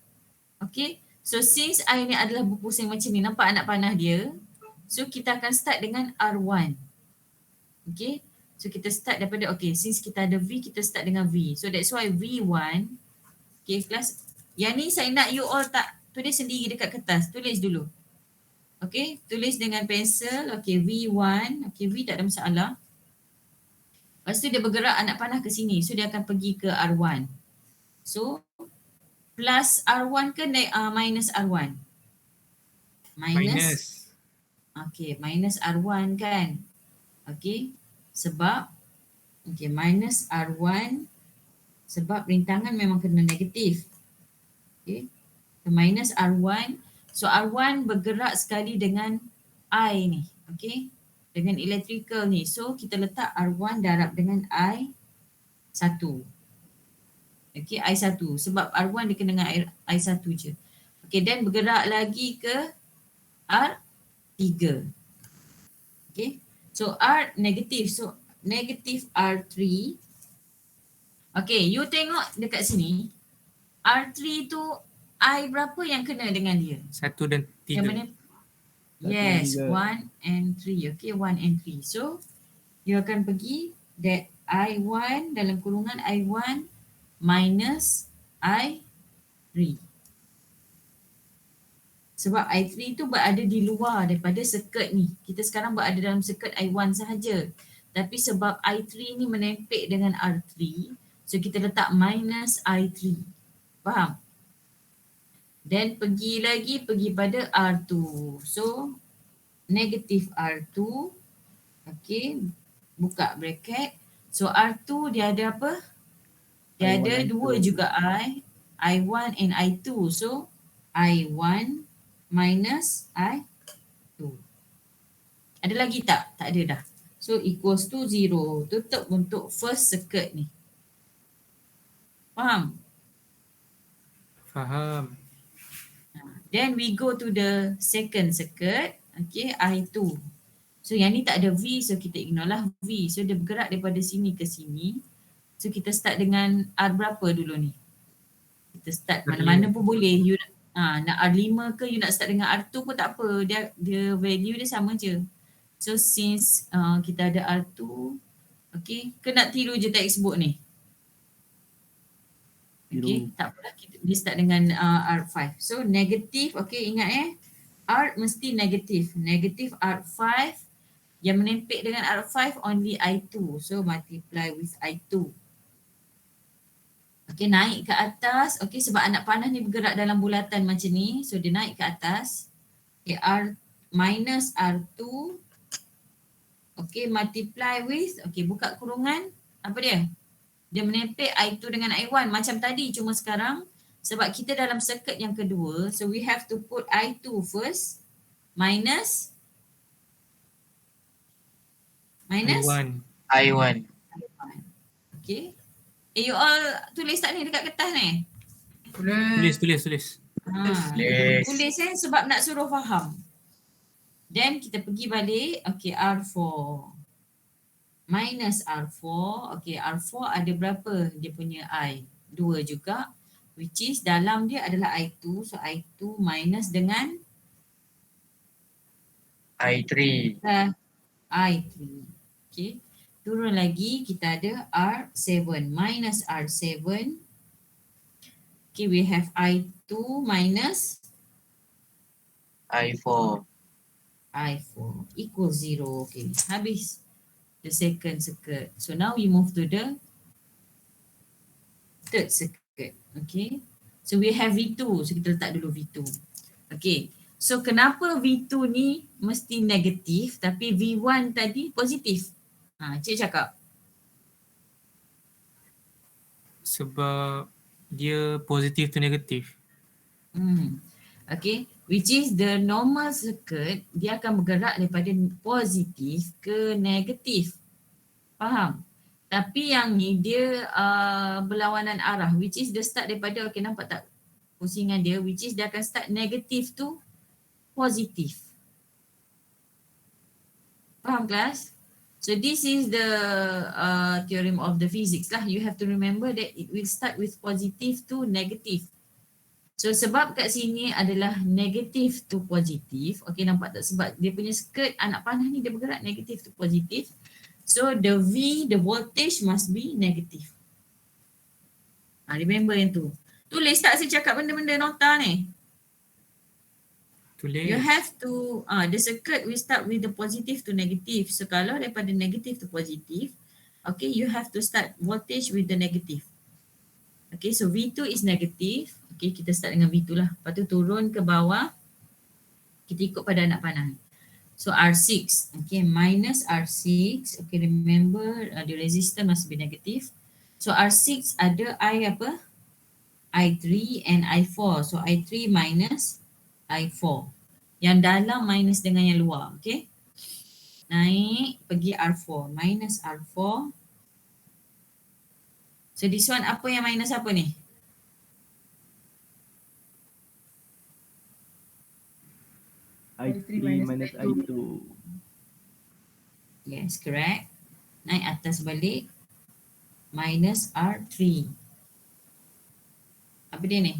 Okay. So since I ni adalah berpusing macam ni. Nampak anak panah dia? So kita akan start dengan R1. Okay. So kita start daripada okay. Since kita ada V, kita start dengan V. So that's why V1. Okay kelas. Yang ni saya nak you all tak tulis sendiri dekat kertas. Tulis dulu. Okay. Tulis dengan pensel. Okay V1. Okay V tak ada masalah. Lepas tu dia bergerak anak panah ke sini. So dia akan pergi ke R1. So plus R1 ke minus R1? Minus. Okay, minus R1 kan? Okay, sebab okay, minus R1 Sebab rintangan memang kena negatif. Okay. Minus R1. So R1 bergerak sekali dengan I ni. Okay. Dengan electrical ni. So kita letak R1 darab dengan I1. Okay, I1. Sebab R1 dia kena dengan I1 je. Okay, dan bergerak lagi ke R3. Okay. So R negatif. So negatif R3. Okay, you tengok dekat sini. R3 tu I berapa yang kena dengan dia? 1 dan Yang 3. mana? dan Yes, tiga. 1 and 3. Okay, 1 and 3. So, you akan pergi that I1 dalam kurungan I1 minus I3. Sebab I3 tu berada di luar daripada circuit ni. Kita sekarang berada dalam circuit I1 sahaja. Tapi sebab I3 ni menempel dengan R3, so kita letak minus I3. Faham? Then pergi pada R2. So, negatif R2. Okay, buka bracket. So, R2 dia ada apa? Dia I1, ada I2. dua juga I1 and I2. So, I1 minus I2. Ada lagi tak? Tak ada dah. So, equals to 0. Tutup untuk first circuit ni. Faham? Faham. Then we go to the second circuit. Okay, I2. So yang ni tak ada V, so kita ignore lah V. So dia bergerak daripada sini ke sini. So kita start dengan R berapa dulu ni? Kita start mana-mana pun boleh. You nak R5 ke you nak start dengan R2 pun tak apa. Dia value dia sama je. So since kita ada R2, okay, ke nak tiru je textbook ni? Okay, tak apalah, dia start dengan R5. So negatif, okay, ingat R mesti negatif. Negatif R5 yang menempel dengan R5 only I2. So multiply with I2. Okay, naik ke atas. Okay, sebab anak panah ni bergerak dalam bulatan macam ni. So dia naik ke atas. Okay, R minus R2. Okay, multiply with. Okay, buka kurungan. Apa dia? Dia menempel I2 dengan I1 macam tadi, cuma sekarang sebab kita dalam circuit yang kedua, so we have to put I2 first minus I1. I1. Okay. You all tulis tak ni dekat kertas ni? Boleh. Tulis. Yes. Tulis sebab nak suruh faham. Then kita pergi balik. Okay, R4 minus R4. Okay, R4 ada berapa dia punya I? 2 juga. Which is dalam dia adalah I2. So I2 minus dengan I3. I3. Okay. Turun lagi kita ada R7 minus R7. Okay, we have I2 minus I4. I4 equals 0. Okay, habis the second circuit. So now we move to the third circuit. Okay. So we have V2. So kita letak dulu V2. Okay. So kenapa V2 ni mesti negatif tapi V1 tadi positif? Cik cakap. Sebab dia positif to negatif. Okay. Which is the normal circuit, dia akan bergerak daripada positif ke negatif. Faham? Tapi yang ni dia berlawanan arah, which is dia start daripada, okay, nampak tak pusingan dia, which is dia akan start negatif tu positif. Faham kelas? So this is the theorem of the physics lah. You have to remember that it will start with positive to negative. So sebab kat sini adalah negatif to positif. Okay, nampak tak? Sebab dia punya skirt anak panah ni dia bergerak negatif to positif. So the V, the voltage must be negative. Remember yang tu. Tulis tak saya cakap benda-benda nota ni? Tulis. You have to, the circuit will start with the positive to negative. So kalau daripada negative to positive, okay, you have to start voltage with the negative. Okay, so V2 is negative. Okay, kita start dengan V2 lah. Lepas tu turun ke bawah. Kita ikut pada anak panah. So R6. Okay, minus R6. Okay, remember the resistor must be negative. So R6 ada I apa? I3 and I4. So I3 minus I4. Yang dalam minus dengan yang luar. Okay. Naik pergi R4. Minus R4. So this one apa yang minus apa ni? I3 minus I2. I2. Yes, correct. Naik atas balik. Minus R3. Apa dia ni?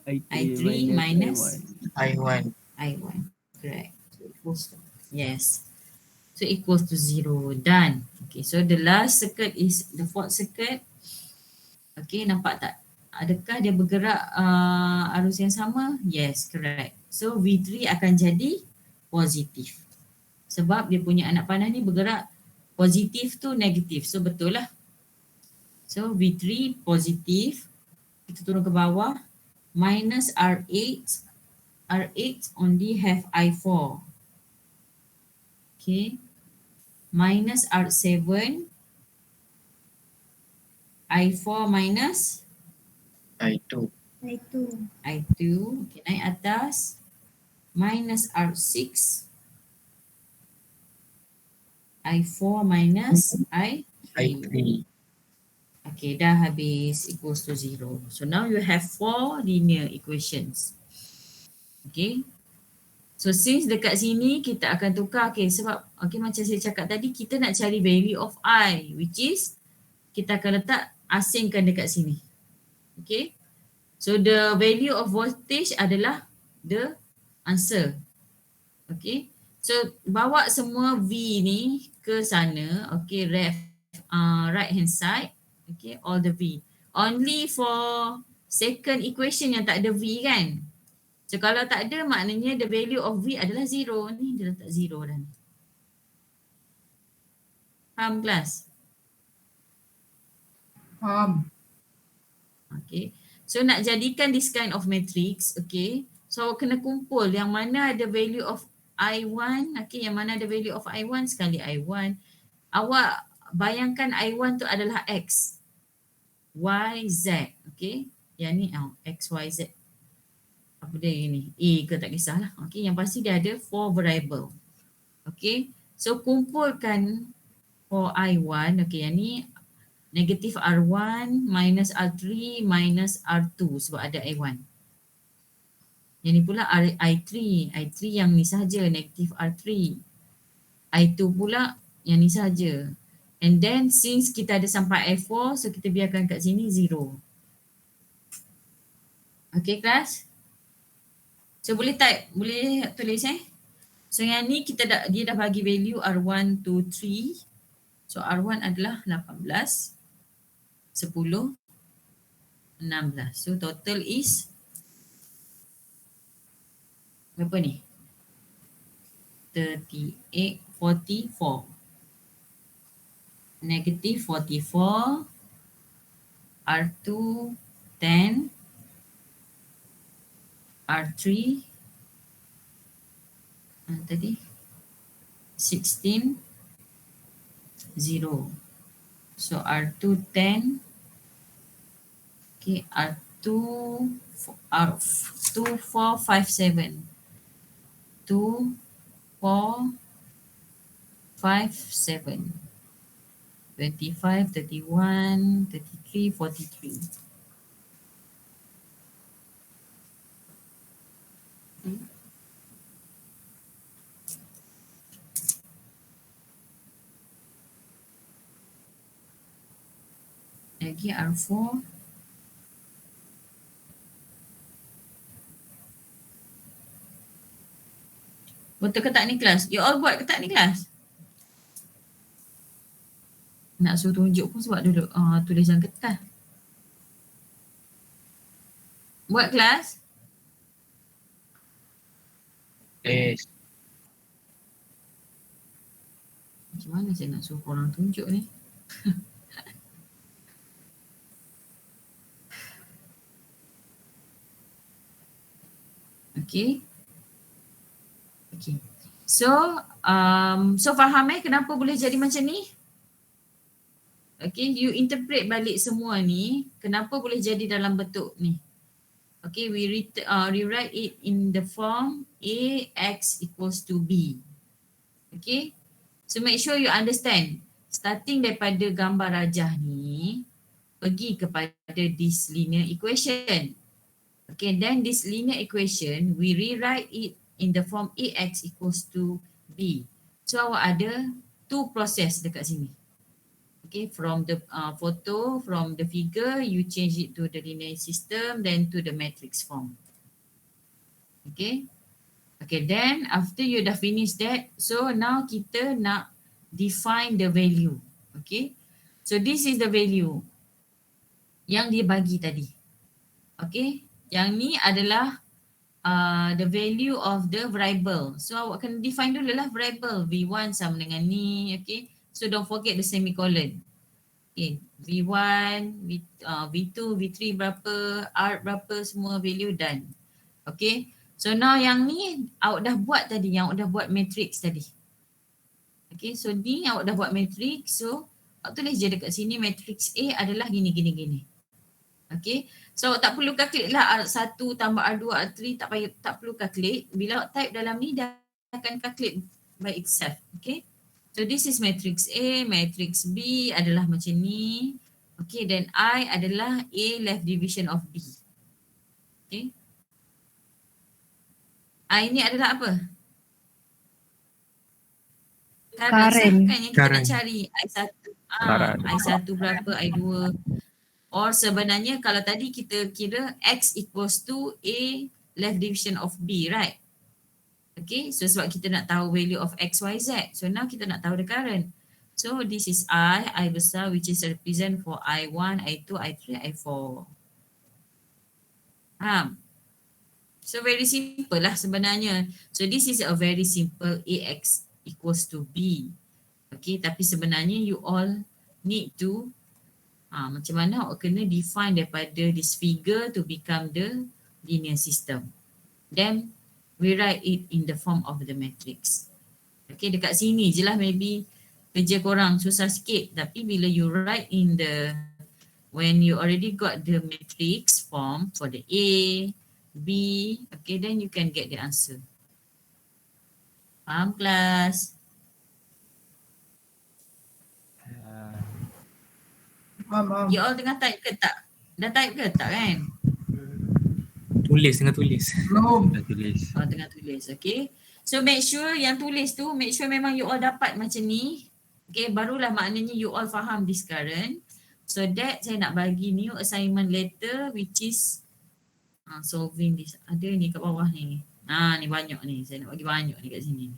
I3 minus I1. I1. Correct. So equals to, yes. So equals to 0. Done. Okay, so the last circuit is the fourth circuit. Okay, nampak tak? Adakah dia bergerak arus yang sama? Yes, correct. So V3 akan jadi positif. Sebab dia punya anak panah ni bergerak positif tu negatif. So betul lah. So V3 positif. Kita turun ke bawah. Minus R8. R8 only have I4. Okay. Minus R7. I4 minus I2. I2. Okay, naik atas. Minus R6. I4 minus I3. Okay, dah habis equals to 0. So now you have 4 linear equations. Okay. So since dekat sini kita akan tukar, okay, sebab okay, macam saya cakap tadi, kita nak cari value of I, which is kita akan letak asingkan dekat sini. Okay. So the value of voltage adalah the answer. Okay. So bawa semua V ni ke sana. Okay, right hand side. Okay, all the V. Only for second equation yang tak ada V kan. So kalau tak ada, maknanya the value of V adalah 0. Ni dia letak 0 dah ni. Faham kelas? Faham. Okay. So nak jadikan this kind of matrix, okay. So kena kumpul yang mana ada value of I1, okay, yang mana ada value of I1 sekali I1. Awak bayangkan I1 tu adalah X, Y, Z, okay. Yang ni X, Y, Z. Apa dia ini? A ke tak kisahlah. Okay, yang pasti dia ada 4 variable. Okay, so kumpulkan for I1, okay, yang ni negatif R1 minus R3 minus R2 sebab ada I1. Yang ni pula I3. I3 yang ni sahaja, negatif R3. I2 pula yang ni sahaja. And then since kita ada sampai I4, so kita biarkan kat sini 0. Okay kelas? So boleh type, boleh tulis So yang ni dia dah bagi value R1 to 3. So R1 adalah 18, 10, 16. So total is berapa ni? 38, 44. Negative 44. R2 10. R3 tadi 16 0. So R2 10. Okay, R2 R2 4 5 7. 2 4 5 7. 25 31 33 43. Lagi R4. Betul ke tak ni kelas? You all buat ke tak ni kelas? Nak suruh tunjuk pun sebab dulu tulisan kertas. Buat kelas? Yes. Macam mana saya nak suruh korang tunjuk ni? Okay. Okay. So faham kenapa boleh jadi macam ni? Okay, you interpret balik semua ni, kenapa boleh jadi dalam bentuk ni. Okay, we rewrite it in the form AX equals to B. Okay, so make sure you understand. Starting daripada gambar rajah ni, pergi kepada this linear equation. Okay, then this linear equation, we rewrite it in the form AX equals to B. So awak ada two process dekat sini. Okay, from the photo, from the figure, you change it to the linear system, then to the matrix form. Okay. Okay, then after you dah finish that, so now kita nak define the value. Okay. So this is the value yang dia bagi tadi. Okay. Yang ni adalah the value of the variable. So awak kena define dulu lah variable. V1 sama dengan ni. Okay. So don't forget the semicolon. Okay, V1, V2, V3 berapa, R berapa, semua value done. Okay, so now yang ni awak dah buat tadi, yang awak dah buat matrix tadi. Okay, so ni awak dah buat matrix, so awak tulis je dekat sini matrix A adalah gini, gini, gini. Okay, so awak tak perlu calculate lah R1 tambah R2, R3, tak perlu calculate. Bila awak type dalam ni, dah akan calculate by itself. Okay. So this is matrix A, matrix B adalah macam ni. Okay, then I adalah A left division of B. Okay. I ni adalah apa? Current. Kan yang kita nak cari. I1 berapa, I2. Or sebenarnya kalau tadi kita kira X equals to A left division of B, right? Okay, so sebab kita nak tahu value of X, Y, Z. So now kita nak tahu the current. So this is I besar which is represent for I1, I2, I3, I4. So very simple lah sebenarnya. So this is a very simple AX equals to B. Okay, tapi sebenarnya you all need to macam mana awak kena define daripada this figure to become the linear system. Then we write it in the form of the matrix. Okay, dekat sini je lah maybe kerja korang susah sikit. Tapi bila you write in the, when you already got the matrix form for the A, B, okay, then you can get the answer. Faham kelas? Faham. You all tengah type ke tak? Dah type ke tak kan? Tengah tulis. Belum. Oh, tengah tulis, okay. So make sure yang tulis tu, make sure memang you all dapat macam ni. Okay, barulah maknanya you all faham this current. So that saya nak bagi new assignment letter which is solving this. Ada ni kat bawah ni. Ni banyak ni. Saya nak bagi banyak ni kat sini.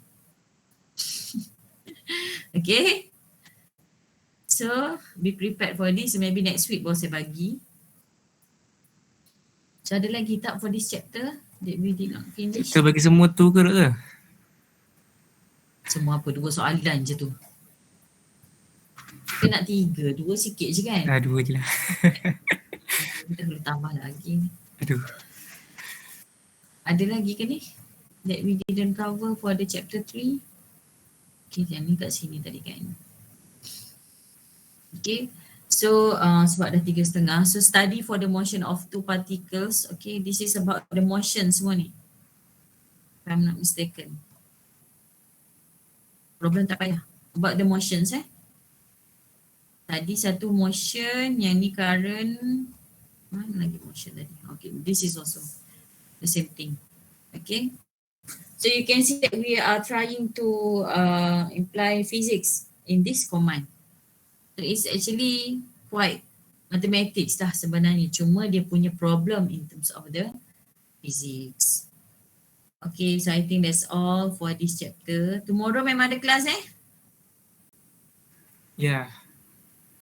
Okay. So be prepared for this. Maybe next week baru saya bagi. So ada lagi tak for this chapter that we did not finish? Kita bagi semua tu ke doktor? Semua apa? 2 soalan je tu. Kita nak 3, 2 sikit je kan? 2 je lah. Kita perlu tambah lagi. Aduh. Ada lagi ke ni? That we didn't cover for the chapter 3? Okay, yang ni kat sini tadi kan? Okay. So sebab dah 3.30, so study for the motion of two particles. Okay, this is about the motion semua ni. If I'm not mistaken. Problem tak payah. About the motions Tadi satu motion, yang ni current. Mana lagi motion tadi? Okay, this is also the same thing. Okay. So you can see that we are trying to imply physics in this command. So it's actually quite mathematics lah sebenarnya. Cuma dia punya problem in terms of the physics. Okay, so I think that's all for this chapter. Tomorrow memang ada kelas Yeah.